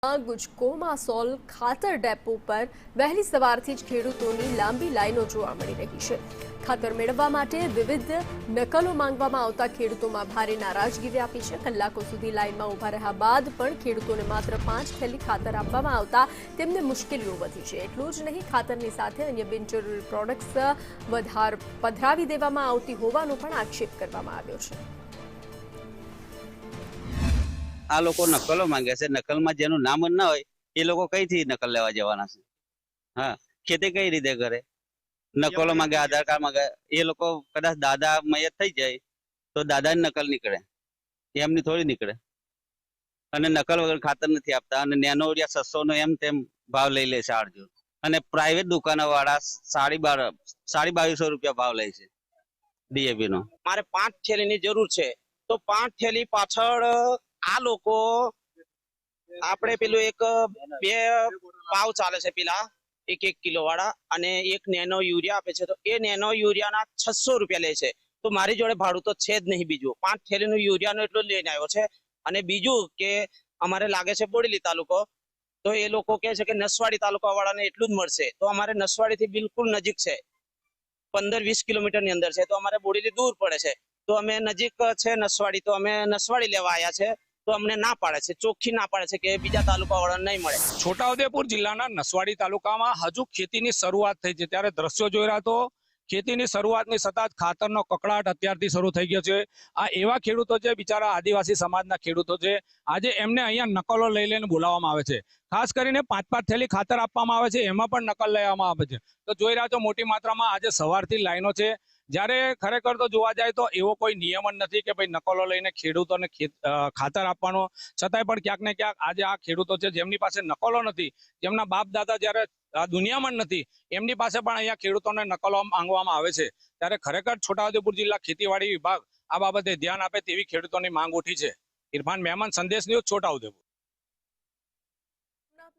ગુજકોમાસોલ ખાતર ડેપો પર વહેલી સવારથી જ ખેડૂતોની લાંબી લાઈનો જોવા મળી રહી છે। ખાતર મેળવવા માટે વિવિધ નકલો માંગવામાં આવતા ખેડૂતોમાં ભારે નારાજગી વ્યાપી છે। કલાકો સુધી લાઈનમાં ઊભા રહ્યા બાદ પણ ખેડૂતોને માત્ર 5 થેલી ખાતર આપવામાં આવતા તેમને મુશ્કેલીઓ વધી છે। એટલું જ નહીં, ખાતરની સાથે અન્ય બિનજરૂરી પ્રોડક્ટ્સ પધરાવી દેવામાં આવતી હોવાનો પણ આક્ષેપ કરવામાં આવ્યો છે। આ લોકો નકલો માંગે છે। નકલમાં જેનું નામ જ ના હોય એ લોકો કઈથી નકલ લેવા જવાના છે? હા, ખેતી કઈ રીતે કરે? નકલો માંગે, આધાર કાર્ડ માંગે। એ લોકો કદાચ દાદા મયત થઈ જાય તો દાદાની નકલ નીકળે, એમની થોડી નીકળે। અને નકલ વગર ખાતર નથી આપતા અને નેનો યુરિયા 600 નો એમ તેમ ભાવ લઈ લે છે આડજો। અને પ્રાઇવેટ દુકાનો વાળા 2250 રૂપિયા ભાવ લે છે ડીએપી નો। મારે 5 થેલીની જરૂર છે તો 5 થેલી પાછળ આ લોકો આપણે પેલું એક બે પાવ ચાલે છે, પેલા 1 કિલો વાળા, અને એક નેનો યુરિયા આપે છે તો એ નેનો યુરિયાના 600 રૂપિયા લે છે। તો મારી જોડે ભાડું તો છે જ નહીં બીજું। 5 થેલીનું યુરિયાનો એટલો લઈને આવ્યો છે। અને બીજું કે અમારે લાગે છે બોડેલી તાલુકો, તો એ લોકો કહે છે કે નસવાડી તાલુકા વાળાને એટલું જ મળશે। તો અમારે નસવાડીથી બિલકુલ નજીક છે, 15-20 કિલોમીટરની અંદર છે, તો અમારે બોડેલી દૂર પડે છે। તો અમે નજીક છે નસવાડી, તો અમે નસવાડી લેવા આવ્યા છે તો અમને ના પાડે છે, ચોખ્ખી ના પાડે છે કે બીજા તાલુકા વાળા નહીં મળે। છોટાઉદેપુર જિલ્લાના નસવાડી તાલુકામાં હજુ ખેતીની શરૂઆત થઈ છે ત્યારે દ્રશ્યો જોઈ રહ્યા તો ખેતીની શરૂઆતની સતત ખાતરનો કકળાટ અત્યારથી શરૂ થઈ ગયો છે। આ એવા ખેડૂતો છે, બિચારા આદિવાસી સમાજના ખેડૂતો છે, આજે એમને અહીંયા નકલો લઈ લઈને બોલાવવામાં આવે છે। ખાસ કરીને 5-5 થેલી ખાતર આપવામાં આવે છે, એમાં પણ નકલ લેવામાં આવે છે। તો જોઈ રહ્યા છો મોટી માત્રામાં આજે સવારથી લાઈનો છે, જ્યારે ખરેખર તો જોવા જાય તો એવો કોઈ નિયમ જ નથી કે ભાઈ નકલો લઈને ખેડૂતોને ખાતર આપવાનો, છતાંય પણ ક્યાંક ને ક્યાંક આજે આ ખેડૂતો છે જેમની પાસે નકલો નથી, જેમના બાપ દાદા જ્યારે દુનિયામાં નથી, એમની પાસે પણ અહીંયા ખેડૂતોને નકલો માંગવામાં આવે છે। ત્યારે ખરેખર છોટાઉદેપુર જિલ્લા ખેતીવાડી વિભાગ આ બાબતે ધ્યાન આપે તેવી ખેડૂતોની માંગ ઉઠી છે। ઇરફાન મહેમાન, સંદેશ ન્યૂઝ, છોટાઉદેપુર।